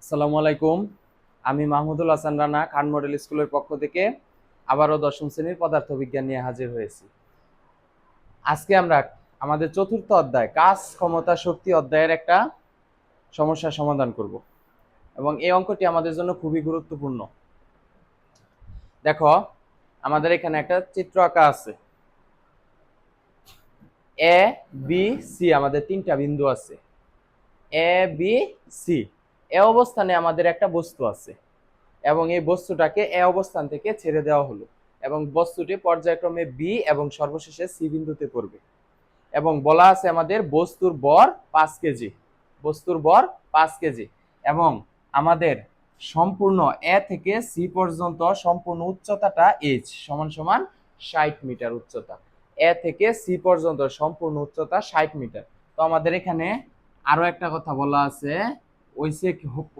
আসসালামু আলাইকুম। আমি মাহমুদুল হাসান রানা খান মডেল স্কুলের পক্ষ থেকে আবারও দশম শ্রেণীর পদার্থবিজ্ঞান নিয়ে হাজির হয়েছি। আজকে আমরা আমাদের চতুর্থ অধ্যায় কাজ ক্ষমতা শক্তি অধ্যায়ের একটা সমস্যার সমাধান করব এবং এই অঙ্কটি আমাদের জন্য খুবই গুরুত্বপূর্ণ। দেখো, আমাদের এখানে একটা চিত্র আঁকা আছে। এ বি সি আমাদের তিনটা বিন্দু আছে। এ বি সি এ অবস্থানে আমাদের একটা বস্তু আছে এবং এই বস্তুটাকে এ অবস্থান থেকে ছেড়ে দেওয়া হলো এবং বস্তুটি পর্যায়ক্রমে বি এবং সর্বশেষে সি বিন্দুতে পড়বে এবং বলা আছে আমাদের বস্তুর ভর 5 কেজি। বস্তুর ভর 5 কেজি এবং আমাদের সম্পূর্ণ এ থেকে সি পর্যন্ত সম্পূর্ণ উচ্চতাটা এইচ সমান সমান 60 মিটার উচ্চতা। এ থেকে সি পর্যন্ত সম্পূর্ণ উচ্চতা 60 মিটার। তো আমাদের এখানে আরো একটা কথা বলা আছে, ওইসে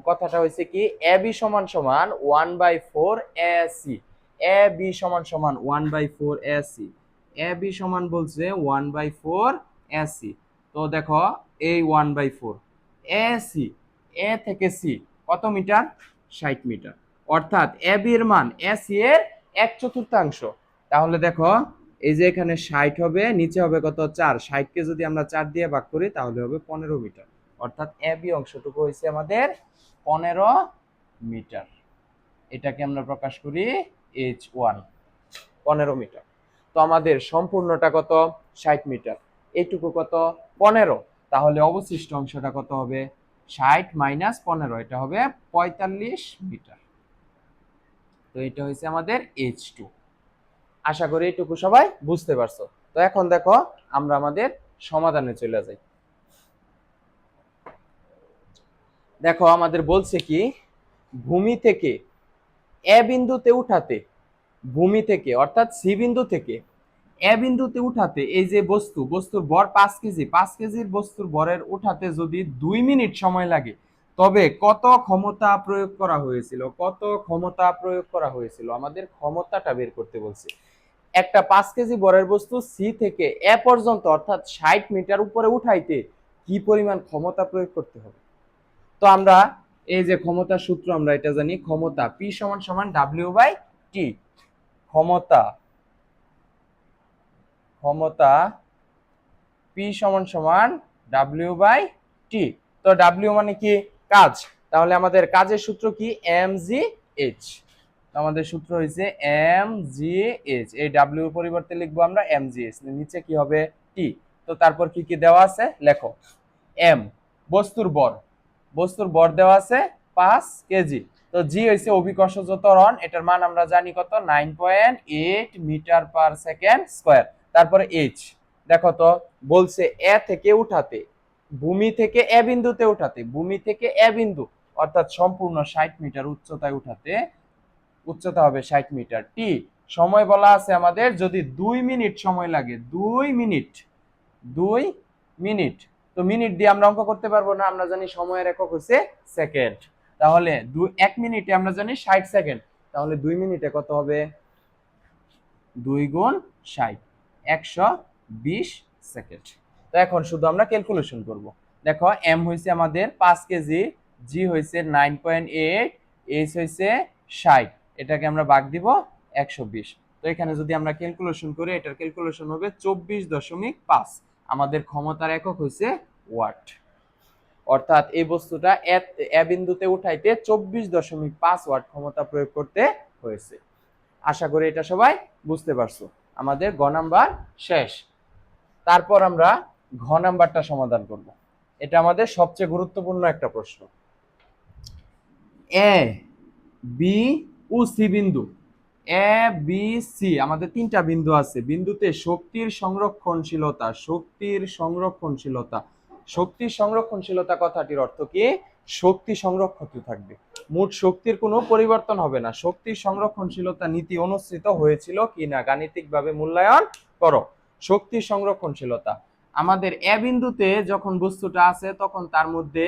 কথাটা হয়েছে কি এ বি সমান সমান 1/4 এ সি। এ বি সমান সমান 1/4 এ সি। এ বি সমান বলছে 1/4 এ সি। তো দেখো এই 1/4 এ সি, এ থেকে সি কত মিটার? 60 মিটার। অর্থাৎ এ বি এর মান এ সি এর 1/4। তাহলে দেখো এই যে এখানে 60 হবে, নিচে হবে কত 4। 60 কে যদি আমরা 4 দিয়ে ভাগ করি তাহলে হবে 15 মিটার। অর্থাৎ এ বি অংশটুকু হয়েছে আমাদের 15 মিটার। এটাকে আমরা প্রকাশ করি H1, 15 মিটার। তো আমাদের সম্পূর্ণটা কত? 60 মিটার। এইটুকু কত? 15। তাহলে অবশিষ্ট অংশটা কত হবে? 60 মাইনাস 15, এটা হবে 45 মিটার। তো এটা হয়েছে আমাদের H2। আশা করি এইটুকু সবাই বুঝতে পারছো। তো এখন দেখো আমরা আমাদের সমাধানে চলে যাই। দেখো আমাদের বলছে কি ভূমি থেকে এ বিন্দুতে উঠাতে, ভূমি থেকে অর্থাৎ সি বিন্দু থেকে এ বিন্দুতে উঠাতে এই যে বস্তুর ভর 5 কেজি, 5 কেজির বস্তুর ভরের উঠাতে যদি 2 মিনিট সময় লাগে তবে কত ক্ষমতা প্রয়োগ করা হয়েছিল? কত ক্ষমতা প্রয়োগ করা হয়েছিল? আমাদের ক্ষমতাটা বের করতে বলছে। একটা 5 কেজি ভরের বস্তু সি থেকে এ পর্যন্ত অর্থাৎ 60 মিটার উপরে উঠাইতে কি পরিমাণ ক্ষমতা প্রয়োগ করতে হবে? তো আমরা এই যে ক্ষমতার সূত্র আমরা এটা জানি, ক্ষমতা P সমান সমান W/T। ক্ষমতা ক্ষমতা P সমান সমান W/T। তো W মানে কি? কাজ। তাহলে আমাদের কাজের সূত্র কি? mgh। আমাদের সূত্র হইছে mgh। এই W এর পরিবর্তে লিখবো আমরা mgh। নিচে কি হবে? T। তো তারপর কি কি দেওয়া আছে লেখো। m বস্তুর ভর, বস্তুর ভর দেওয়া আছে 5 কেজি। তো জি হইছে অভিকর্ষজ ত্বরণ, এটার মান আমরা জানি কত? 9.8 মিটার পার সেকেন্ড স্কয়ার। তারপরে এইচ দেখো তো বলছে এ থেকে উঠাতে, ভূমি থেকে এ বিন্দুতে উঠাতে, ভূমি থেকে এ বিন্দু অর্থাৎ সম্পূর্ণ 60 মিটার উচ্চতায় উঠাতে উচ্চতা হবে 60 মিটার। টি সময় বলা আছে আমাদের যদি 2 মিনিট সময় লাগে, 2 মিনিট, 2 মিনিট। তো মিনিট দিয়ে আমরা অঙ্ক করতে পারবো না, আমরা জানি সময়ের একক হচ্ছে সেকেন্ড। তাহলে 1 মিনিটে আমরা জানি 60 সেকেন্ড। তাহলে 2 মিনিটে কত হবে? 2 গুণ 60, 120 সেকেন্ড। তো এখন শুধু আমরা ক্যালকুলেশন করব। দেখো এম হইছে আমাদের 5 কেজি, জি হইছে 9.8, এইচ হইছে 60, এটাকে আমরা ভাগ দিব 120। তো এখানে যদি আমরা ক্যালকুলেশন করি এটার ক্যালকুলেশন হবে 24.5। আমাদের ক্ষমতার একক হইছে ওয়াট। অর্থাৎ এই বস্তুটা এ বিন্দুতে উঠাইতে 24.5 ওয়াট ক্ষমতা প্রয়োগ করতে হয়েছে। আশা করি এটা সবাই বুঝতে পারছো। আমাদের গ নাম্বার শেষ। তারপর আমরা ঘ নাম্বারটা সমাধান করব। এটা আমাদের সবচেয়ে গুরুত্বপূর্ণ একটা প্রশ্ন। এ বি ও সি বিন্দু, এ বি সি আমাদের তিনটা বিন্দু আছে। বিন্দুতে শক্তির সংরক্ষণশীলতা, শক্তির সংরক্ষণশীলতা, শক্তির সংরক্ষণশীলতা কথাটির অর্থ কি? শক্তি সংরক্ষিত থাকবে, মোট শক্তির কোনো পরিবর্তন হবে না। শক্তির সংরক্ষণশীলতা নীতি অনুসৃত হয়েছিল কিনা গাণিতিকভাবে মূল্যায়ন করো। শক্তির সংরক্ষণশীলতা আমাদের এ বিন্দুতে যখন বস্তুটা আছে তখন তার মধ্যে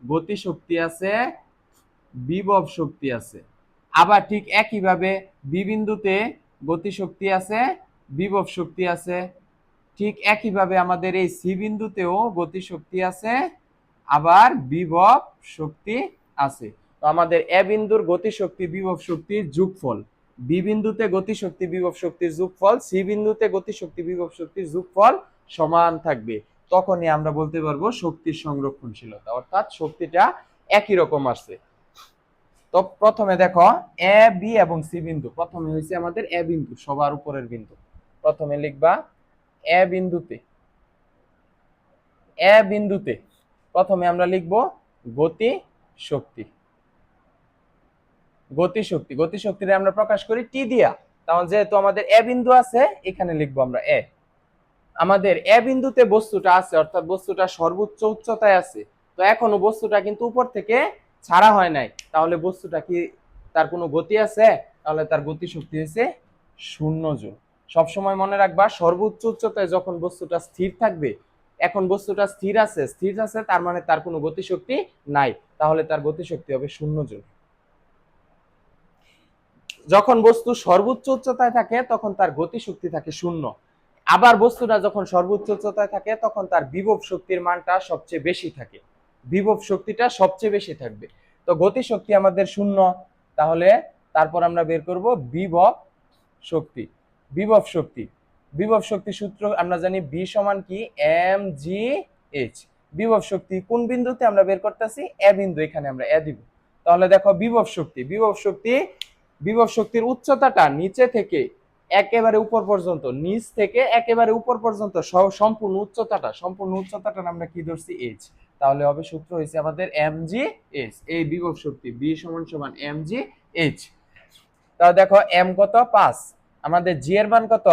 গতি শক্তি আছে, বিভব শক্তি আছে। আবার ঠিক একইভাবে বি বিন্দুতে গতি শক্তি আছে, বিভব শক্তি আছে। ঠিক একইভাবে আমাদের এই সি বিন্দুতেও গতি শক্তি আছে, আবার বিভব শক্তি আছে। তো আমাদের এ বিন্দুর গতিশক্তি বিভব শক্তির যোগফল, বি বিন্দুতে গতিশক্তি বিভব শক্তির যোগফল, সি বিন্দুতে গতিশক্তি বিভব শক্তির যোগফল সমান থাকবে, তখনই আমরা বলতে পারবো শক্তির সংরক্ষণশীলতা, অর্থাৎ শক্তিটা একই রকম আসছে। তো প্রথমে দেখো এ বি এবং সি বিন্দু, প্রথমে হয়েছে আমাদের এ বিন্দু, সবার উপরের বিন্দু। প্রথমে লিখবা এ বিন্দুতে, এ বিন্দুতে প্রথমে আমরা লিখব গতি শক্তি, গতি শক্তি, গতি শক্তিটা আমরা প্রকাশ করি টি দিয়া। তাহলে যেহেতু আমাদের এ বিন্দু আছে, এখানে লিখবো আমরা এ। আমাদের এ বিন্দুতে বস্তুটা আছে, অর্থাৎ বস্তুটা সর্বোচ্চ উচ্চতায় আছে। তো এখনো বস্তুটা কিন্তু উপর থেকে ছাড়া হয় নাই, তাহলে বস্তুটা কি, তার কোনো গতি আছে? তাহলে তার গতি শক্তি হয়েছে 0 জুল। সবসময় মনে রাখবা, সর্বোচ্চ উচ্চতায় যখন বস্তুটা স্থির থাকবে, এখন বস্তুটা স্থির আছে, স্থির আছে তার মানে তার কোনো গতিশক্তি নাই, তাহলে তার গতিশক্তি হবে 0 জুল। যখন বস্তু সর্বোচ্চ উচ্চতায় থাকে তখন তার গতিশক্তি থাকে 0। আবার বস্তুটা যখন সর্বোচ্চ উচ্চতায় থাকে তখন তার বিভব শক্তির মানটা সবচেয়ে বেশি থাকে, বিভব শক্তিটা সবচেয়ে বেশি থাকবে। তো গতিশক্তি আমাদের 0, তাহলে তারপর আমরা বের করব বিভব শক্তি। বিভব শক্তি, বিভব শক্তি সূত্র আমরা জানি বি সমান কি এম জি এইচ। বিভব শক্তি কোন বিন্দুতে আমরা বের করতেছি? এ বিন্দু, এখানে আমরা এ দিব। তাহলে দেখো বিভব শক্তি, বিভব শক্তি, বিভব শক্তির উচ্চতাটা নিচে থেকে একেবারে উপর পর্যন্ত, নিচ থেকে একেবারে উপর পর্যন্ত সম্পূর্ণ উচ্চতাটা আমরা কি ধরছি? এইচ। তাহলে হবে সূত্র হয়েছে আমাদের এম জি এইচ, এই বিভব শক্তি বি সমান সমান এম জি এইচ। তাহলে দেখো এম কত? 5, আমাদের জি এর মান কত?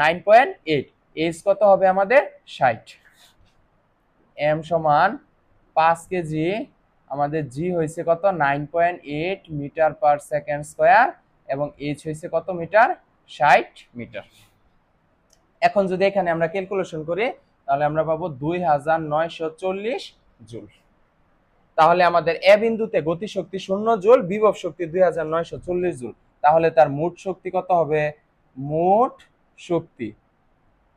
9.8, এইচ কত হবে আমাদের? 60। এম সমান 5 কেজি, আমাদের জি হয়েছে কত? 9.8 মিটার পার সেকেন্ড স্কয়ার, এবং এইচ হয়েছে কত মিটার? 60 মিটার। এখন যদি এখানে আমরা ক্যালকুলেশন করি তাহলে আমরা পাবো 2940 জুল। তাহলে আমাদের এ বিন্দুতে গতিশক্তি 0 জুল, বিভব শক্তি 2940 জুল। তাহলে তার মোট শক্তি কত হবে? মোট শক্তি,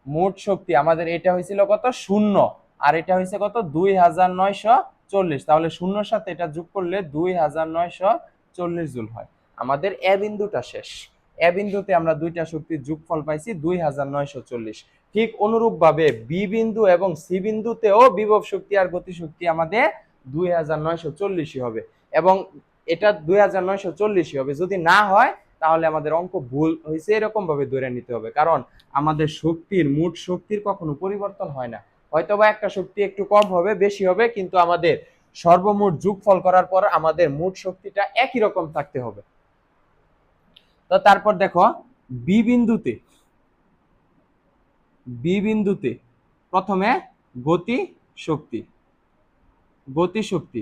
মোট শক্তি আমাদের এটা হয়েছিল কত? 0, আর এটা হয়েছে কত? 2940। তাহলে 0-র সাথে এটা যোগ করলে 2940 জুল হয়। আমাদের এ বিন্দুটা শেষ। এ বিন্দুতে আমরা দুইটা শক্তির যোগফল পাইছি 2940। ঠিক অনুরূপ ভাবে বি বিন্দু এবং সি বিন্দুতেও বিভব শক্তি আর গতি শক্তি আমাদের 2940 হবে, এবং এটা 2940 হবে। যদি না হয় তাহলে আমাদের অঙ্ক ভুল হয়েছে, এরকম ভাবে ধরে নিতে হবে, কারণ আমাদের শক্তির, মোট শক্তির কখনো পরিবর্তন হয় না। হয়তোবা একটা শক্তি একটু কম হবে, বেশি হবে, কিন্তু আমাদের সর্বমোট যোগফল করার পর আমাদের মোট শক্তিটা একই রকম থাকতে হবে। তো তারপর দেখো বি বিন্দুতে, বি বিন্দুতে প্রথমে গতি শক্তি, গতি শক্তি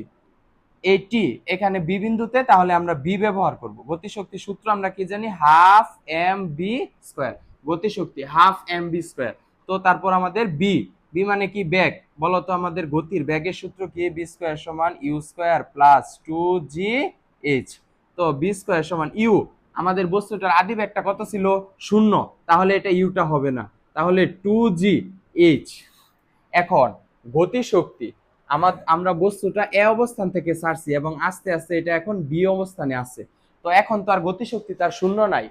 এইটি এখানে বি বিন্দুতে, তাহলে আমরা বি ব্যবহার করব। গতিশক্তি সূত্র আমরা কি জানি? হাফ এম বি স্কয়ার, গতিশক্তি হাফ এম বি স্কয়ার। তো তারপর আমাদের বি, বি মানে কি? বেগ। বলতো আমাদের গতির বেগের সূত্র কি? বি স্কয়ার সমান ইউ স্কয়ার প্লাস 2জি এইচ। তো বি স্কয়ার সমান ইউ, আমাদের বস্তুটার আদি বেগটা কত ছিল? 0, তাহলে এটা ইউটা হবে না, তাহলে 2জি এইচ। এখন গতিশক্তি, আমরা বস্তুটা এ অবস্থান থেকে ছাড়ছি এবং আস্তে আস্তে এটা এখন বি অবস্থানে আছে। তো এখন তো আর গতিশক্তি তার 0 নাই,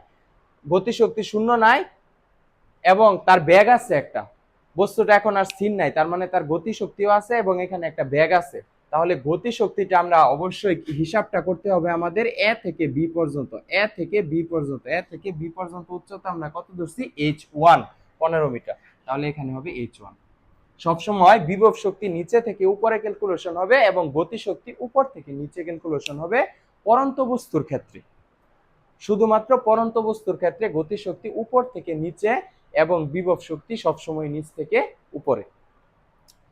গতিশক্তি 0 নাই, এবং তার বেগ আছে একটা, বস্তুটা এখন আর স্থির নাই, তার মানে তার গতিশক্তিও আছে এবং এখানে একটা বেগ আছে। তাহলে গতিশক্তিটা আমরা অবশ্যই হিসাবটা করতে হবে আমাদের এ থেকে বি পর্যন্ত, এ থেকে বি পর্যন্ত, এ থেকে বি পর্যন্ত উচ্চতা আমরা কত ধরছি? h1, 15 metre. তাহলে এখানে হবে h1। সবসময় বিভব শক্তি নিচে থেকে উপরে ক্যালকুলেশন হবে এবং গতি শক্তি উপর থেকে নিচে ক্যালকুলেশন হবে পরন্ত বস্তুর ক্ষেত্রে। শুধুমাত্র পরন্ত বস্তুর ক্ষেত্রে গতি শক্তি উপর থেকে নিচে এবং বিভব শক্তি সবসময় নিচ থেকে উপরে।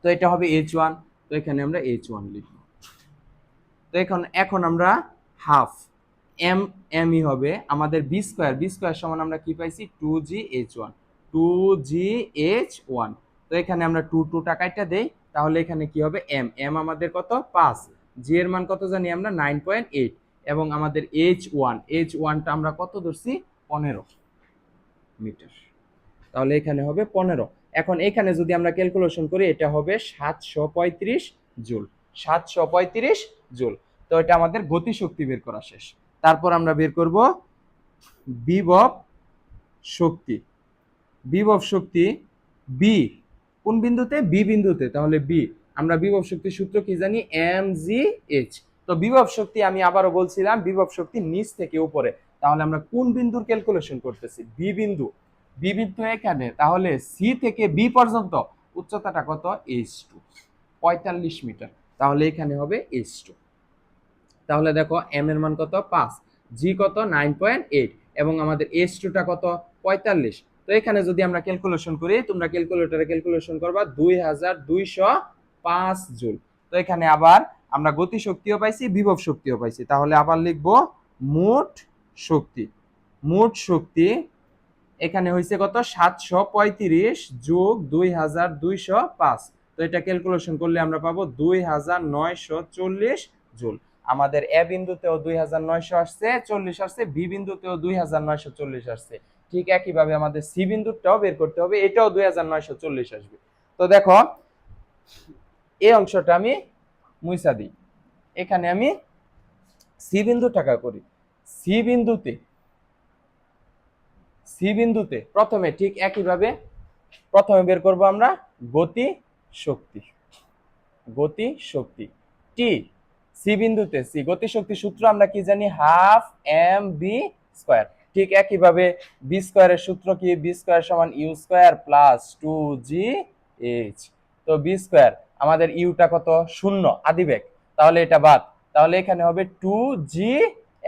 তো এটা হবে h1, তো এখানে আমরা h1 লিখব। তো এখন আমরা হাফ এম এম ই হবে আমাদের বি স্কয়ার, বি স্কয়ার সমান আমরা কি পাইছি? 2gh1, 2gh1। তো এখানে আমরা 2 টাকাটা দেই, তাহলে এখানে কি হবে? এম, এম আমাদের কত? 5, জি এর মান কত জানি আমরা? 9.8, এবং আমাদের h1, h1টা আমরা কত ধরছি? 15 মিটার। তাহলে এখানে হবে 15। এখন এখানে যদি আমরা ক্যালকুলেশন করি এটা হবে 735 জুল, 735 জুল। তো এটা আমাদের গতিশক্তি বের করা শেষ। তারপর আমরা বের করব বিভব শক্তি। বিভব শক্তি বি কোন বিন্দুতে? বি বিন্দুতে। তাহলে বি, আমরা বিভব শক্তির সূত্র কি জানি? mgh। তো বিভব শক্তি আমি আবারও বলছিলাম, বিভব শক্তি নিচ থেকে উপরে। তাহলে আমরা কোন বিন্দুর ক্যালকুলেশন করতেছি? বি বিন্দু। বি বিন্দু এখানে, তাহলে সি থেকে বি পর্যন্ত উচ্চতাটা কত? h2, 45 metre. তাহলে এখানে হবে h2। তাহলে দেখো এম এর মান কত? 5, জি কত? 9.8, এবং আমাদের h2টা কত? 45। তো এখানে যদি আমরা ক্যালকুলেশন করি, তোমরা ক্যালকুলেটরে ক্যালকুলেশন করবা 2205 জুল। তো এখানে আবার আমরা গতি শক্তিও পাইছি, বিভব শক্তিও পাইছি। তাহলে আবার লিখবো মোট শক্তি। মোট শক্তি এখানে হয়েছে কত? 735 যোগ 2205। তো এটা ক্যালকুলেশন করলে আমরা পাবো 2940 জুল। আমাদের এ বিন্দুতেও 2900 আসছে, 40 আসছে, বি বিন্দুতেও 2940 আসছে। ঠিক একইভাবে আমাদের সি বিন্দুটাও বের করতে হবে, এটাও 2940 আসবে। তো দেখো এই অংশটা আমি মুইসা দিই, এখানে আমি সি বিন্দু টাকা করি। সি বিন্দুতে প্রথমে ঠিক একইভাবে প্রথমে বের করব আমরা গতি শক্তি। গতি শক্তি টি সি বিন্দুতে, সি গতি শক্তি সূত্র আমরা কি জানি? Half m v square. ঠিক একইভাবে বি স্কয়ারের সূত্র কি? বি স্কয়ার সমান ইউ স্কয়ার প্লাস 2gh। তো বি স্কয়ার, আমাদের ইউটা কত? 0, আদিবেগ, তাহলে এটা বাদ। তাহলে এখানে হবে 2g।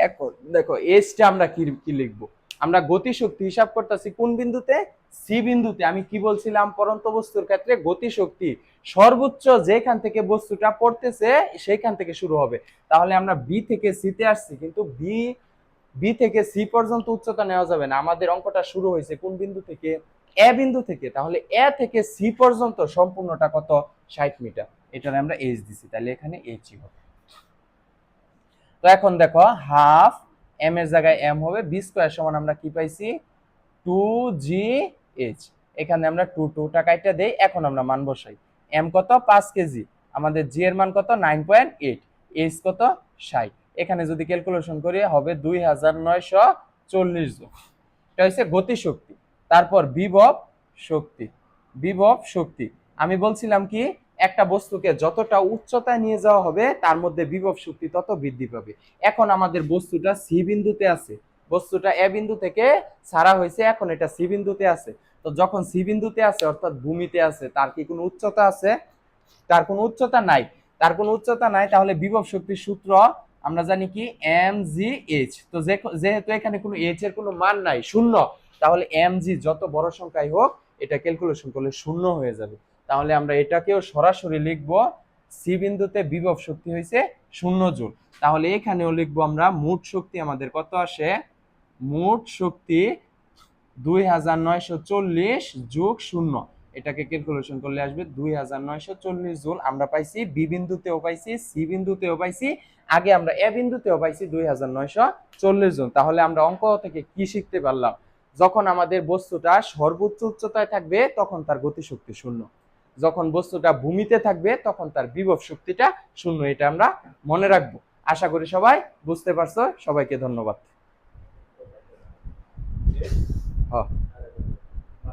এখন দেখো এইচটা আমরা কি লিখবো? আমরা গতি শক্তি হিসাব করতেছি কোন বিন্দুতে? সি বিন্দুতে। আমি কি বলছিলাম? পরন্ত বস্তুর ক্ষেত্রে গতি শক্তি সর্বোচ্চ যেখান থেকে বস্তুটা পড়তেছে সেইখান থেকে শুরু হবে। তাহলে আমরা বি থেকে সিতে আসছি, কিন্তু বি থেকে সি পর্যন্ত উচ্চতা নেওয়া যাবে না। আমাদের অঙ্কটা শুরু হয়েছে কোন বিন্দু থেকে? এ বিন্দু থেকে। তাহলে এ থেকে সি পর্যন্ত সম্পূর্ণটা কত? 60 মিটার। এটারে আমরা এইচ দিছি, তাহলে এখানে এইচই হবে। তো এখন দেখো হাফ এম এর জায়গায় এম হবে, বি স্কয়ার সমান আমরা কি পাইছি? 2gh। এখানে আমরা 2টা কাইটা দেই। এখন আমরা মান বসাই। এম কত? 5 কেজি। আমাদের জি এর মান কত? 9.8। এইচ কত? 60। এখানে যদি ক্যালকুলেশন করি হবে 2940 জুল। এটা হচ্ছে গতি শক্তি। তারপর বিভব শক্তি। বিভব শক্তি আমি বলছিলাম কি, একটা বস্তুকে যতটা উচ্চতায় নিয়ে যাওয়া হবে তার মধ্যে বিভব শক্তি তত বৃদ্ধি পাবে। এখন আমাদের বস্তুটা সি বিন্দুতে আছে, বস্তুটা এ বিন্দু থেকে ছাড়া হয়েছে, এখন এটা সি বিন্দুতে আছে। তো যখন সি বিন্দুতে আছে অর্থাৎ ভূমিতে আছে, তার কি কোনো উচ্চতা আছে? তার কোনো উচ্চতা নাই। তার কোনো উচ্চতা নাই, তাহলে বিভব শক্তির সূত্র আমরা জানি কি? mgh। তো যেহেতু এখানে কোনো h এর কোনো মান নাই, শূন্য, তাহলে mg যত বড় সংখ্যাই হোক এটা ক্যালকুলেশন করলে শূন্য হয়ে যাবে। তাহলে আমরা এটাকেও সরাসরি লিখব সি বিন্দুতে বিভব শক্তি হয়েছে 0 জুল। তাহলে এখানেও লিখবো আমরা মোট শক্তি আমাদের কত আসে? মোট শক্তি 2940 যোগ 0। এটাকে ক্যালকুলেশন করলে আসবে 2940 জুল। আমরা পাইছি বি বিন্দুতেও পাইছি, সি বিন্দুতেও পাইছি, আগে আমরা এ বিন্দুতেও পাইছি 2940 জুল। তাহলে আমরা অঙ্ক থেকে কি শিখতে পারলাম? যখন আমাদের বস্তুটা সর্বোচ্চ উচ্চতায় থাকবে তখন তার গতিশক্তি 0, যখন বস্তুটা ভূমিতে থাকবে তখন তার বিভব শক্তিটা 0। এটা আমরা মনে রাখবো। আশা করি সবাই বুঝতে পারছো। সবাইকে ধন্যবাদ।